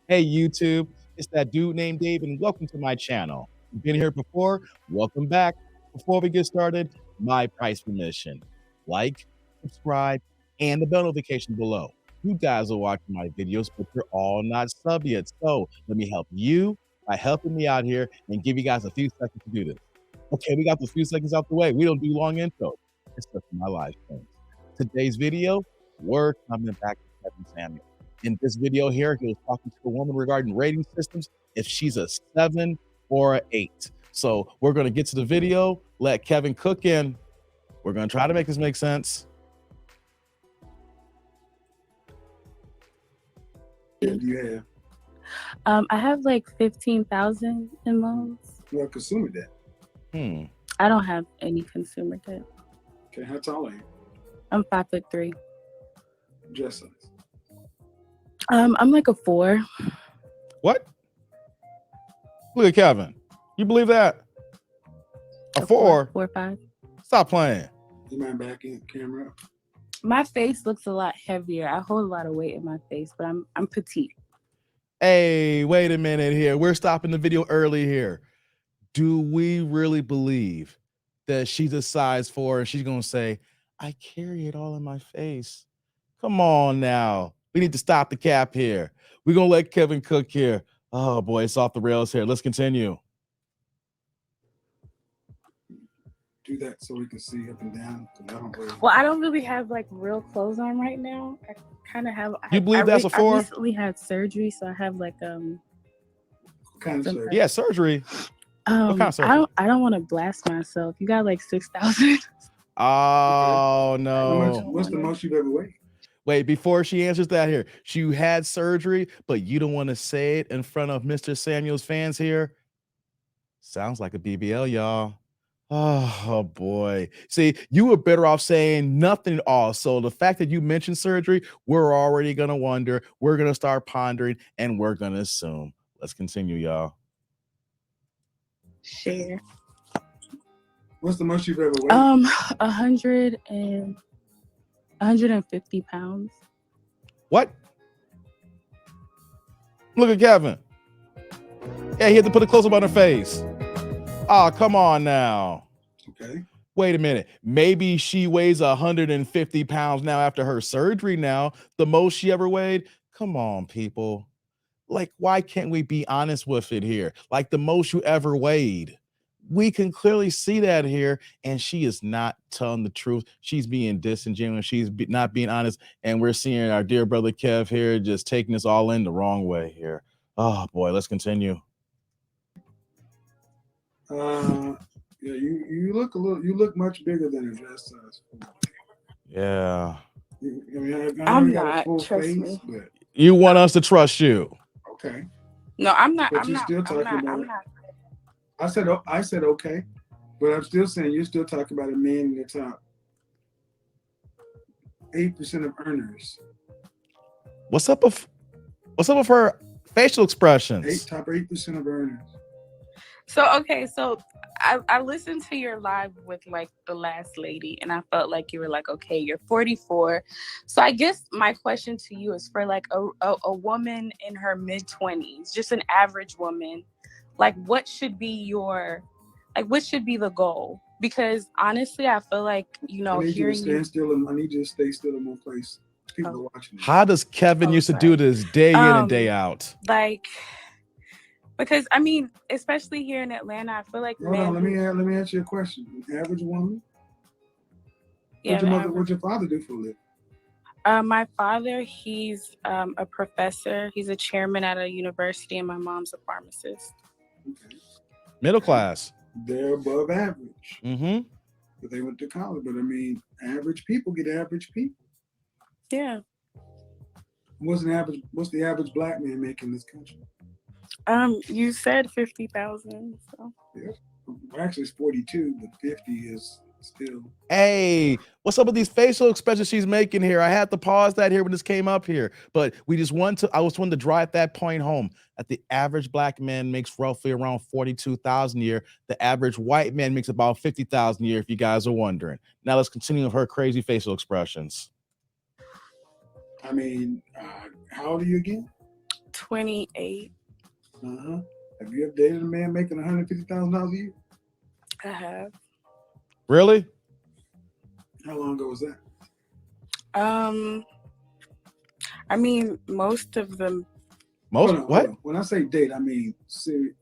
Hey YouTube, it's that dude named Dave, and welcome to my channel. You've been here before, welcome back. Before we get started, my price permission. Like, subscribe, and the bell notification below. You guys are watching my videos, but you're all not sub yet. So let me help you by helping me out here and give you guys a few seconds to do this. Okay, we got the few seconds out the way. We don't do long intros. It's just my live streams. Today's video, we're coming back to Kevin Samuels. In this video here, he was talking to a woman regarding rating systems, if she's a 7 or an 8. So we're going to get to the video, let Kevin cook in. We're going to try to make this make sense. What do you have? I have like 15,000 in loans. Well, consumer debt. I don't have any consumer debt. Okay, how tall are you? I'm 5'3". Dress size. I'm like a 4. What? Look at Kevin. You believe that? A 4? 4 or 5. Stop playing. You mind backing the camera up? My face looks a lot heavier. I hold a lot of weight in my face, but I'm petite. Hey, wait a minute here. We're stopping the video early here. Do we really believe that she's a size 4 and she's going to say, I carry it all in my face? Come on now. We need to stop the cap here. We're going to let Kevin cook here. Oh boy, it's off the rails here. Let's continue. Do that so we can see up and down. Well, I don't really have like real clothes on right now. I kind of have. You believe that's a 4? I recently had surgery, so I have like What kind of surgery? Yeah, surgery. What kind of surgery? I don't want to blast myself. You got like 6,000. Oh no. What's the most you've ever weighed? Wait, before she answers that here, she had surgery, but you don't want to say it in front of Mr. Samuels fans here? Sounds like a BBL, y'all. Oh boy. See, you were better off saying nothing at all. So the fact that you mentioned surgery, we're already going to wonder, we're going to start pondering, and we're going to assume. Let's continue, y'all. Share. What's the most you've ever weighed? 150 pounds. What? Look at Kevin. Yeah, he had to put a close-up on her face. Oh, come on now. Okay. Wait a minute. Maybe she weighs 150 pounds now after her surgery now. The most she ever weighed? Come on, people. Like, why can't we be honest with it here? Like the most you ever weighed. We can clearly see that here, and she is not telling the truth. She's being disingenuous. She's not being honest, and we're seeing our dear brother Kev here just taking this all in the wrong way here. Oh boy, let's continue. Yeah, you look much bigger than a dress size. Yeah. I'm not. Trust me. But you want us to trust you? Okay. No, I'm not. But you're still talking about it. I said okay, but I'm still saying you're still talking about a man in the top 8% of earners. What's up with her facial expressions? Top 8% of earners. So okay, so I listened to your live with like the last lady, and I felt like you were like, okay, you're 44. So I guess my question to you is for like a woman in her mid-20s, just an average woman, like what should be the goal? Because honestly, I feel like, you know, I need you to stay still in one place. People are watching. How does Kevin used to do this day in and day out? Like, because I mean, especially here in Atlanta, I feel like Hold on, let me answer your question. Average woman? Yeah. What'd your father do for a living? My father, he's a professor. He's a chairman at a university, and my mom's a pharmacist. Okay. Middle class. They're above average. Mm-hmm. But they went to college. But I mean, average people get average people. Yeah. What's the average black man make in this country? You said 50,000. So. Yeah. Actually, it's 42, but 50 is still. Hey, what's up with these facial expressions she's making here? I had to pause that here when this came up here, but I just wanted to drive that point home. That the average black man makes roughly around 42,000 a year. The average white man makes about 50,000 a year, if you guys are wondering. Now let's continue with her crazy facial expressions. I mean, how old are you again? 28. Uh-huh. Have you ever dated a man making $150,000 a year? I have. Really? How long ago was that? I mean, most of them. Most Hold what? on. When I say date, I mean serious.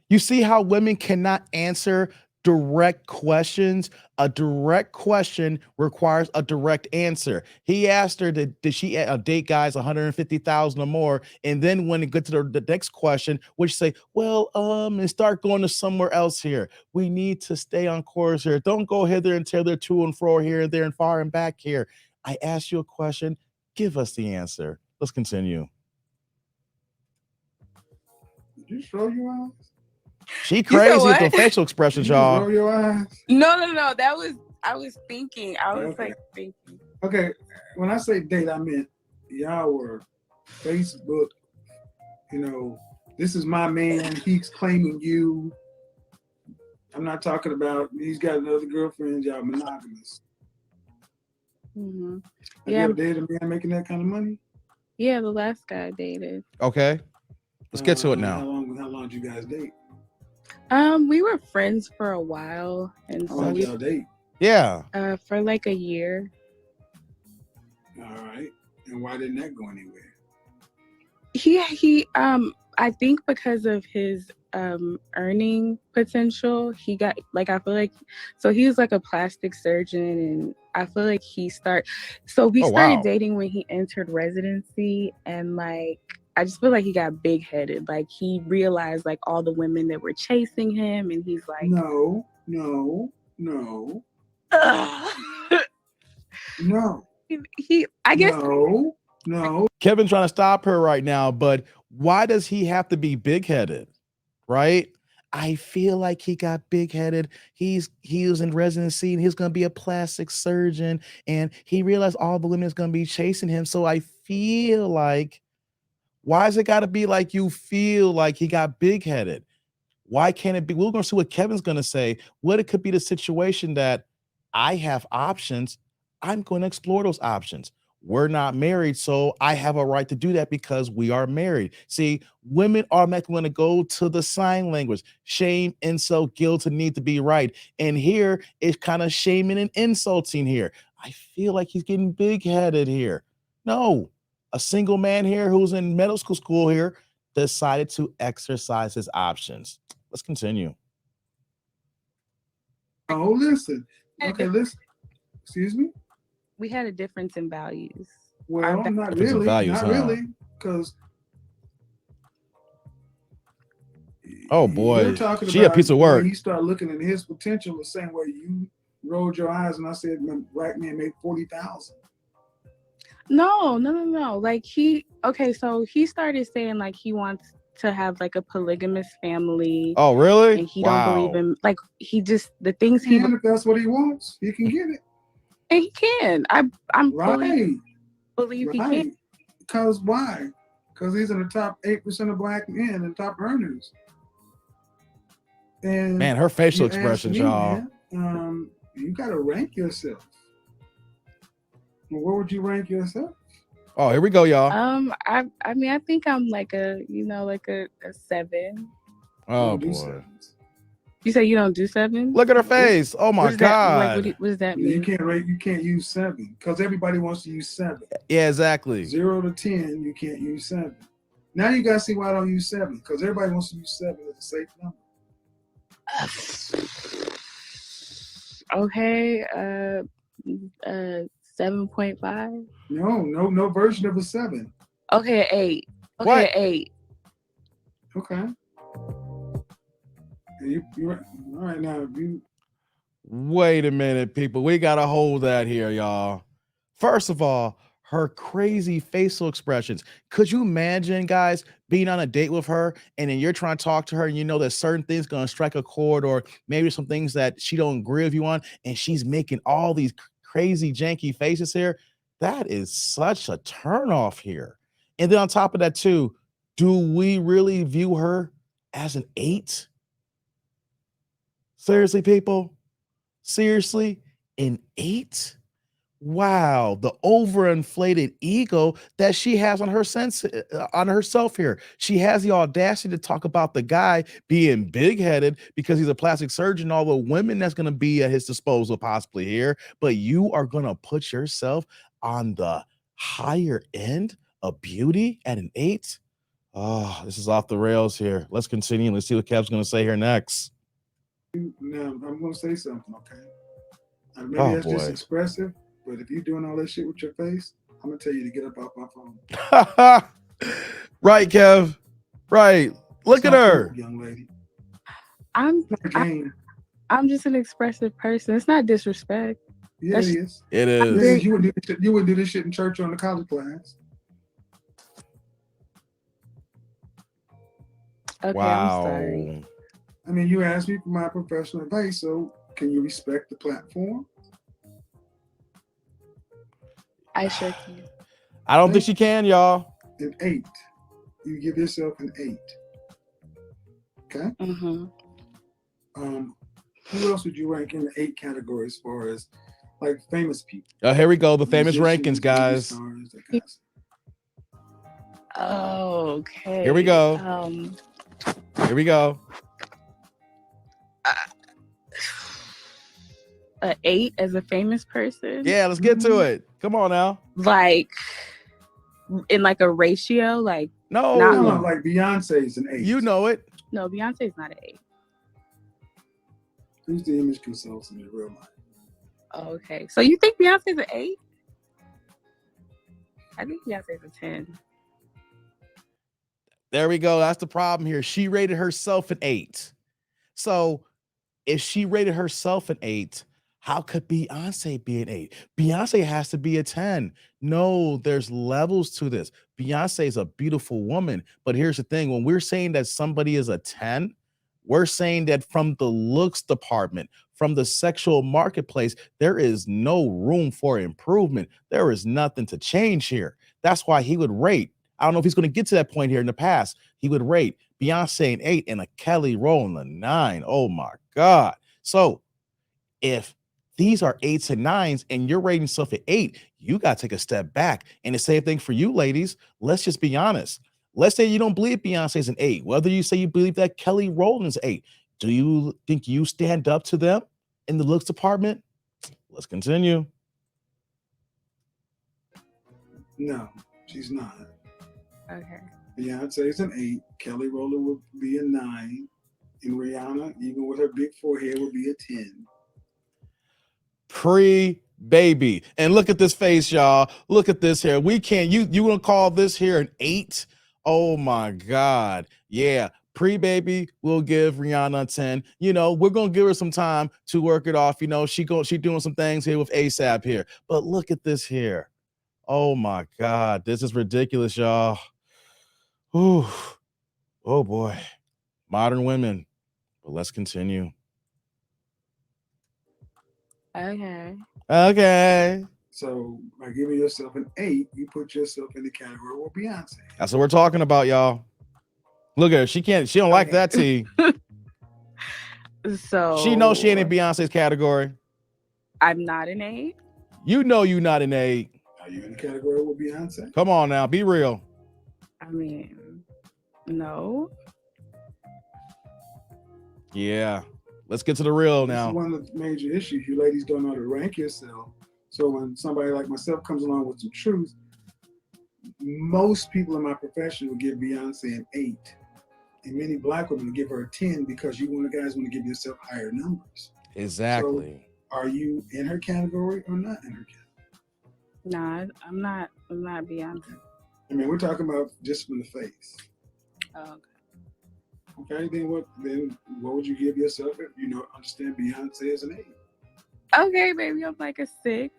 You see how women cannot answer direct questions? A direct question requires a direct answer. He asked her, did she date guys 150,000 or more? And then when it gets to the next question, which say, well, and start going to somewhere else here. We need to stay on course here. Don't go hither and thither, to and fro, here and there, and far and back here. I asked you a question. Give us the answer. Let's continue. Did you show your eyes? She You said crazy with the what? facial expressions, Did you just y'all. roll your eyes? No. I was thinking. I was Okay. like thinking. Okay. When I say date, I meant y'all were Facebook. You know, this is my man. He's claiming you. I'm not talking about he's got another girlfriend. Y'all monogamous. Hmm. Have you ever dated a man making that kind of money? Yeah, the last guy I dated. Okay. Let's get to it now. How long did you guys date? We were friends for a while, and How so long we did y'all date? Yeah. for like a year. All right. And why didn't that go anywhere? He I think because of his earning potential, he got like, I feel like, so he was like a plastic surgeon, and I feel like we started wow. dating when he entered residency, and like I just feel like he got big headed. Like he realized like all the women that were chasing him, and he's like, No. ugh. No. He I guess No. Kevin's trying to stop her right now, but why does he have to be big-headed? Right? I feel like he got big-headed. He was in residency and he's gonna be a plastic surgeon, and he realized all the women is gonna be chasing him. So I feel like, why is it gotta be like you feel like he got big-headed? Why can't it be? We're gonna see what Kevin's gonna say. What it could be the situation that I have options. I'm going to explore those options. We're not married, so I have a right to do that because we are married. See, women automatically want to go to the sign language. Shame, insult, guilt, and need to be right. And here it's kind of shaming and insulting here. I feel like he's getting big-headed here. No, a single man here who's in medical school here decided to exercise his options. Let's continue. Oh, listen. Okay, listen. Excuse me? we had a difference in values. Well, not Difference in really. values, Not huh? really. Because Oh you're boy, talking she a about piece of where work. he started looking at his potential the same way you rolled your eyes and I said, "Man, black man made 40,000." No. Like so he started saying like he wants to have like a polygamous family, Oh really? and he don't believe Wow. in like he just the things he And if that's what he wants, he can get it. and he can. I'm Right. believe he can. Right. Because why? Because he's in the top 8% of black men and top earners. And Man, her facial you ask expressions, me, y'all. man, you got to rank yourself. Well, where would you rank yourself? Oh, here we go, y'all. I mean I think I'm like a 7. Oh Don't do boy. sevens. You say you don't do 7? Look at her face. Oh my What is that like? God. What does that You mean? can't rate. You can't use 7 because everybody wants to use 7. Yeah, exactly. 0 to 10, you can't use 7. Now you gotta see why I don't use 7 because everybody wants to use 7 as a safe number. Okay, 7.5. No version of a 7. Okay, 8. Okay, What? 8. Okay. You're all right now. Wait a minute, people. We gotta hold that here, y'all. First of all, her crazy facial expressions. Could you imagine, guys, being on a date with her and then you're trying to talk to her and you know that certain things gonna strike a chord, or maybe some things that she don't agree with you on, and she's making all these crazy janky faces here? That is such a turnoff here. And then on top of that, too, do we really view her as an 8? Seriously, people? Seriously? An 8? Wow, the overinflated ego that she has on on herself here. She has the audacity to talk about the guy being big-headed because he's a plastic surgeon, all the women that's going to be at his disposal possibly here, but you are going to put yourself on the higher end of beauty at an 8? Oh, this is off the rails here. Let's continue. Let's see what Kev's going to say here next. Now, I'm going to say something, okay? Maybe Oh that's just boy. expressive, but if you're doing all that shit with your face, I'm going to tell you to get up off my phone. Right, Kev. Right. Look at It's not her. cool, young lady. I'm It's not a game. I'm just an expressive person. It's not disrespect. Yeah, That's- it is. It Yeah, is. you wouldn't do this shit in church or in the college class. Okay, Wow. I'm sorry. I mean, you asked me for my professional advice, so can you respect the platform? I sure can. I don't think she can, y'all. An 8. You give yourself an 8. Okay. Mm-hmm. Who else would you rank in the 8 category as far as like famous people? Here we go. The famous Musicians, rankings, guys. movie stars, that kind of stuff. Okay. Here we go. Here we go. A 8 as a famous person. Yeah, let's get to it. Come on now. Like in like a ratio, like No, Not- No, like Beyonce's an 8. you know it. no, Beyonce's not an 8. Who's the image consultant in real life? Okay. So you think Beyonce's an 8? I think Beyonce's a 10. There we go. That's the problem here. She rated herself an 8. So if she rated herself an 8, how could Beyonce be an 8? Beyonce has to be a 10. No, there's levels to this. Beyonce is a beautiful woman, but here's the thing. When we're saying that somebody is a 10, we're saying that from the looks department, from the sexual marketplace, there is no room for improvement. There is nothing to change here. That's why he would rate. I don't know if he's going to get to that point here in the past. He would rate Beyonce an 8 and a Kelly Rowland a 9. Oh my God. So if these are 8s and 9s and you're rating yourself at 8, you got to take a step back. And the same thing for you, ladies. Let's just be honest. Let's say you don't believe Beyonce's an 8. Whether you say you believe that Kelly Rowland's 8, do you think you stand up to them in the looks department? Let's continue. No, she's not. Okay. Beyonce's an 8. Kelly Rowland would be a 9. And Rihanna, even with her big forehead, would be a 10. Pre-baby. And look at this face, y'all. Look at this here. We can't, you gonna call this here an 8? Oh my God. Yeah. Pre-baby, we'll give Rihanna a 10. You know, we're gonna give her some time to work it off. You know, she doing some things here with ASAP here. But look at this here. Oh my God. This is ridiculous, y'all. Ooh. Oh boy. Modern women. But let's continue. Okay. Okay. So by giving yourself an 8, you put yourself in the category where Beyonce. That's what we're talking about, y'all. Look at her. She don't like that tea. So She knows she ain't in Beyonce's category. I'm not an 8. You know you not an 8. Are you in the category with Beyonce? Come on now, be real. I mean, no. Yeah. Let's get to the real This is now. one of the major issues. You ladies don't know how to rank yourself. So when somebody like myself comes along with some truth, most people in my profession will give Beyonce an 8. And many black women give her a 10 because you guys want to give yourself higher numbers. Exactly. Are you in her category or not in her category? Nah, I'm not Beyonce. I mean, we're talking about just from the face. Okay. Okay, then what would you give yourself if you know understand Beyonce as an 8? Okay, baby, I'm like a 6.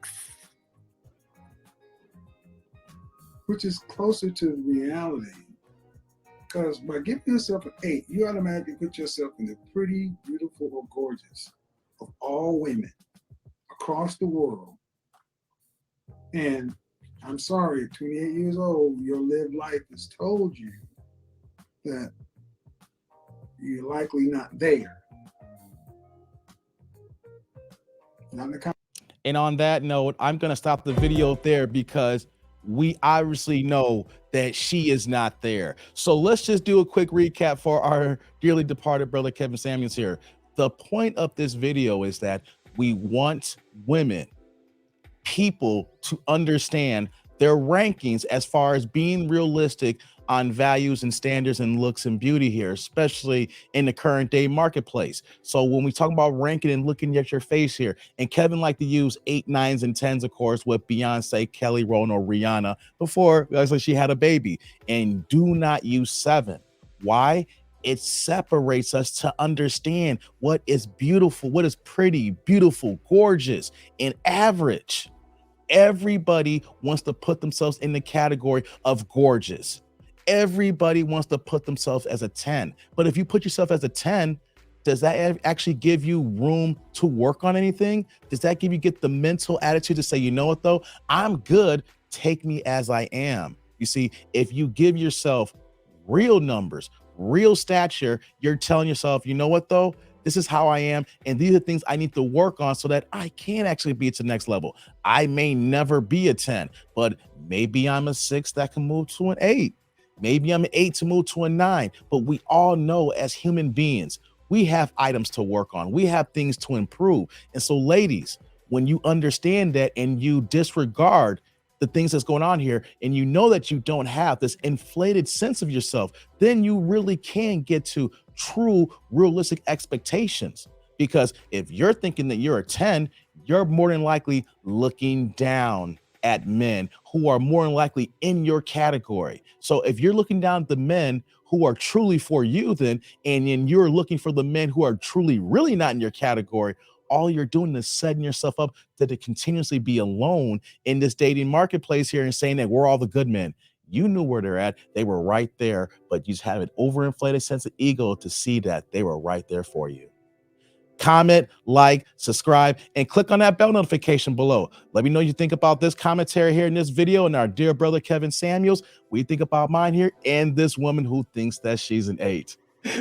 Which is closer to reality. Because by giving yourself an 8, you automatically put yourself in the pretty, beautiful, or gorgeous of all women across the world. And I'm sorry, at 28 years old, your lived life has told you that you're likely not there. Not in the And on that note, I'm going to stop the video there because we obviously know that she is not there. So let's just do a quick recap for our dearly departed brother Kevin Samuels here. The point of this video is that we want women, people to understand their rankings as far as being realistic on values and standards and looks and beauty here, especially in the current day marketplace. So when we talk about ranking and looking at your face here, and Kevin liked to use 8, 9s, and 10s, of course, with Beyonce, Kelly Rowland, or Rihanna before actually she had a baby, and do not use 7. Why? It separates us to understand what is beautiful, what is pretty, beautiful, gorgeous, and average. Everybody wants to put themselves in the category of gorgeous. Everybody wants to put themselves as a 10. But if you put yourself as a 10, does that actually give you room to work on anything? Does that get the mental attitude to say, you know what though, I'm good, take me as I am? You see, if you give yourself real numbers, real stature, you're telling yourself, you know what though, this is how I am, and these are things I need to work on so that I can actually be to the next level. I may never be a 10, but maybe I'm a 6 that can move to an 8. Maybe I'm an 8 to move to a 9. But we all know as human beings, we have items to work on. We have things to improve. And so, ladies, when you understand that and you disregard the things that's going on here, and you know that you don't have this inflated sense of yourself, then you really can get to true realistic expectations. Because if you're thinking that you're a 10, you're more than likely looking down at men who are more than likely in your category. So if you're looking down at the men who are truly for you, then and you're looking for the men who are truly really not in your category, all you're doing is setting yourself up to continuously be alone in this dating marketplace here and saying that we're all the good men. You knew where they're at. They were right there, but you just have an overinflated sense of ego to see that they were right there for you. Comment, like, subscribe, and click on that bell notification below. Let me know what you think about this commentary here in this video and our dear brother Kevin Samuels. What you think about mine here and this woman who thinks that she's an 8.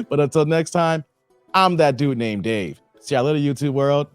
But until next time, I'm that dude named Dave. See y'all later, YouTube world.